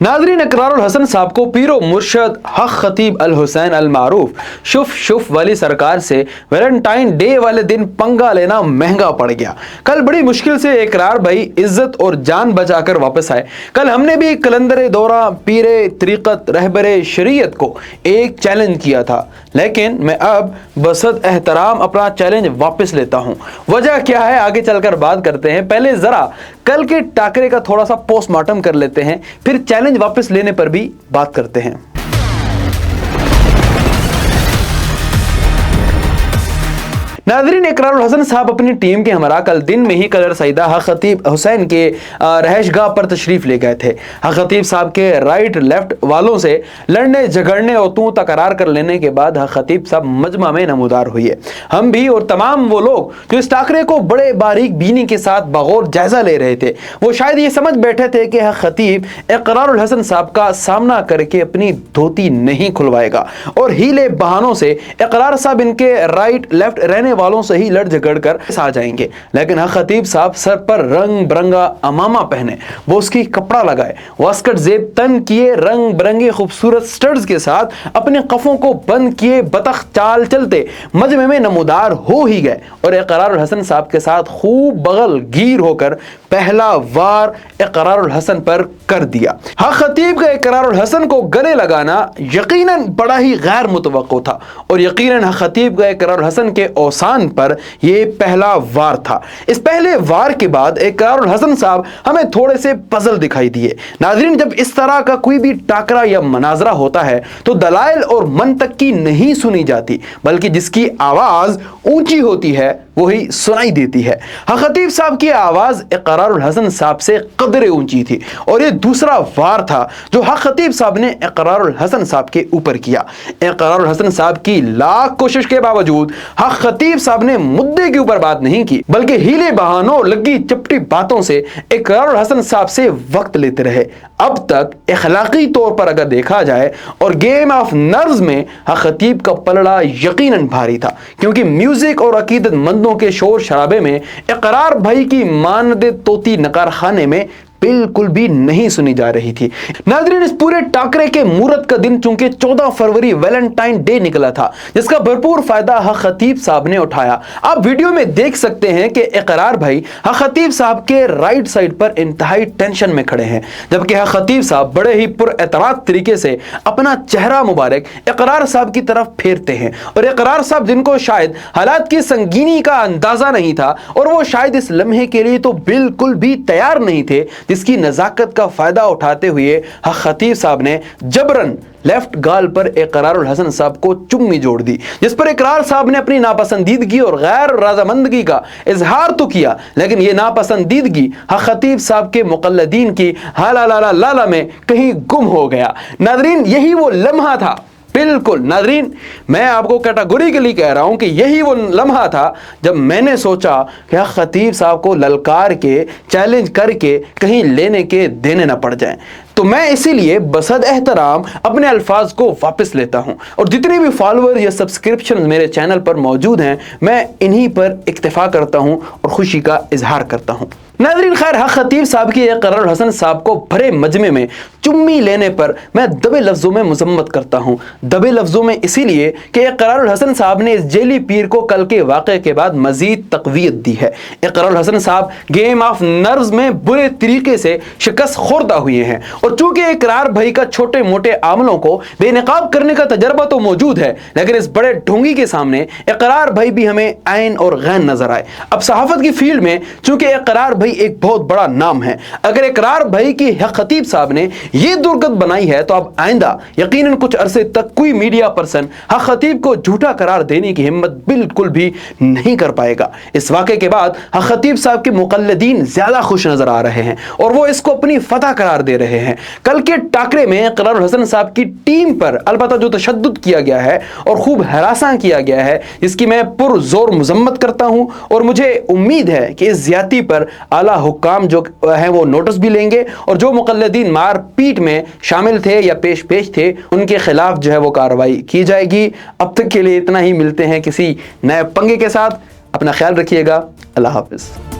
नाज़रीन, इकरारुल हसन साहब को पीरो मुर्शद हक खतीब अल हुसैन अल मारूफ शुफ शुफ वाली सरकार से वैलेंटाइन डे वाले दिन पंगा लेना महंगा पड़ गया। कल बड़ी मुश्किल से इकरार भाई इज्जत और जान बचाकर वापस आए। कल हमने भी कलंदर दौरा पीरे तरीक़त रहबरे शरीयत को एक चैलेंज किया था, लेकिन मैं अब बसद एहतराम अपना चैलेंज वापस लेता हूँ। वजह क्या है आगे चलकर बात करते हैं। पहले ज़रा कल के टाकरे का थोड़ा सा पोस्टमार्टम कर लेते हैं, फिर चैलेंज वापस लेने पर भी बात करते हैं। नाज़रीन, इकरारुल हसन साहब अपनी टीम के हमरा कल दिन में ही कलर सईदा हक खतीब हुसैन के रहशगाह पर तशरीफ़ ले गए थे। हक खतीब साहब के राइट लेफ्ट वालों से लड़ने झगड़ने और तू तकरार कर लेने के बाद हक खतीब साहब मजमा में नमूदार हुए। हम भी और तमाम वो लोग जो इस टाकरे को बड़े बारीक बीनी के साथ बगौर जायजा ले रहे थे, वो शायद ये समझ बैठे थे कि हक खतीब इकरारुल हसन साहब का सामना करके अपनी धोती नहीं खुलवाएगा और हीले बहानों से इकरार साहब इनके राइट लेफ्ट रहने वालों से ही लड़ झगड़ कर आ जाएंगे। लेकिन हक खतीब साहब सर पर रंग बिरंगा अमामा पहने, वो उसकी कपड़ा लगाए, वास्कट जेब तन किए, रंग बिरंगे खूबसूरत स्टड्स के साथ अपने कफों को बंद किए बतख चाल चलते मजमे में नमूदार हो ही गए और इकरारुल हसन साहब के साथ खूब बगल गिर होकर पहला वार इकरारुल हसन पर कर दिया। हक खतीब का इकरारुल हसन को गले लगाना यकीनन बड़ा ही गैर मुतवक्को था और यकीनन हक खतीब का इकरारुल हसन के औसान पर यह पहला वार था। इस पहले वार के बाद इकरारुल हसन साहब हमें थोड़े से पजल दिखाई दिए। नाज़रीन, जब इस तरह का कोई भी टाकरा या मनाजरा होता है तो दलाइल और मंतक की नहीं सुनी जाती, बल्कि जिसकी आवाज ऊंची होती है वही सुनाई देती है। हक खतीब साहब की आवाज इकरारुल हसन साहब से कदरे ऊंची थी और ये दूसरा वार था जो हक खतीब साहब ने इकरारुल हसन साहब के ऊपर किया। इकरारुल हसन साहब की लाख कोशिश के बावजूद हक खतीब साहब ने मुद्दे के ऊपर बात नहीं की, बल्कि हीले बहानों लगी चपटी बातों से इकरारुल हसन साहब से वक्त लेते रहे। अब तक इखलाकी तौर पर अगर देखा जाए और गेम ऑफ नर्व्स में हक खतीब का पलड़ा यकीनन भारी था, क्योंकि म्यूजिक और अकीदतमंदों के शोर शराबे में इकरार भाई की मानदे तोती नकार खाने में बिल्कुल भी नहीं सुनी जा रही थी। नाज़रीन, इस पूरे टाकरे के मुहूर्त का दिन चूंकि 14 फरवरी वैलेंटाइन डे निकला था, जिसका भरपूर फायदा हक खतीब साहब ने उठाया। आप वीडियो में देख सकते हैं कि इकरार भाई हक खतीब साहब के राइट साइड पर इंतहाई टेंशन में खड़े हैं, जबकि हक खतीब साहब बड़े ही पुरएतराज तरीके से अपना चेहरा मुबारक इकरार साहब की तरफ फेरते हैं और इकरार साहब, जिनको शायद हालात की संगीनी का अंदाजा नहीं था और वो शायद इस लम्हे के लिए तो बिल्कुल भी तैयार नहीं थे, जिसकी नजाकत का फायदा उठाते हुए हक खतीब साहब ने जबरन लेफ्ट गाल पर इकरारुल हसन साहब को चुम्मी जोड़ दी, जिस पर इकरार साहब ने अपनी नापसंदीदगी और गैर रजामंदगी का इजहार तो किया, लेकिन यह नापसंदीदगी हक खतीब साहब के मुकल्लदीन की हाला लाला लाला में कहीं गुम हो गया। नाज़रीन, यही वो लम्हा था, बिल्कुल नाज़रीन, मैं आपको कैटेगोरिकली कह रहा हूं कि यही वो लम्हा था जब मैंने सोचा कि हक खतीब साहब को ललकार के चैलेंज करके कहीं लेने के देने ना पड़ जाएं। तो मैं इसीलिए बसद एहतराम अपने अल्फाज को वापस लेता हूं और जितने भी फॉलोअर या सब्सक्रिप्शन मेरे चैनल पर मौजूद हैं, मैं इन्हीं पर इक्तिफा करता हूं और खुशी का इजहार करता हूं। नाज़रीन, खैर, हक खतीब साहब की इकरारुल हसन साहब को भरे मजमे में चुम्मी लेने पर मैं दबे लफ्जों में मजम्मत करता हूं। दबे लफ्जों में इसीलिए कि इकरारुल हसन साहब ने इस जेली पीर को कल के वाक़े के बाद मजीद तक़वियत दी है। इकरारुल हसन साहब गेम ऑफ नर्व्स में बुरे तरीके से शिकस्त खुर्दा हुए हैं और चूंकि इकरार भाई का छोटे मोटे आमलों को बेनकाब करने का तजर्बा तो मौजूद है, लेकिन इस बड़े ढोंगी के सामने इकरार भाई भी हमें ऐन और गैन नजर आए। अब सहाफत की फील्ड में चूंकि इकरार भाई एक बहुत बड़ा नाम है, अगर इकरार भाई की हक खतीब साहब ने ये दुर्गत बनाई है तो अब आइंदा यकीनन कुछ अरसे तक कोई मीडिया पर्सन हक खतीब को झूठा करार देने की हिम्मत बिल्कुल भी नहीं कर पाएगा। इस वाक़े के बाद हक खतीब साहब के मुकल्लदीन ज्यादा खुश नजर आ रहे हैं और वो इसको अपनी फतह करार दे रहे हैं। कल के टाकरे में इकरारुल हसन साहब की टीम पर अलबत्ता जो तशद्दुद किया गया है और खूब हरासा किया गया है, जिसकी मैं पुरजोर मजम्मत करता हूं और मुझे उम्मीद है कि इस ज्यादती पर आला हुक्काम जो है वो नोटिस भी लेंगे और जो मुकल्लदीन मार पीट में शामिल थे या पेश थे उनके खिलाफ जो है वो कार्रवाई की जाएगी। अब तक के लिए इतना ही, मिलते हैं किसी नए पंगे के साथ। अपना ख्याल रखिएगा। अल्लाह हाफिज।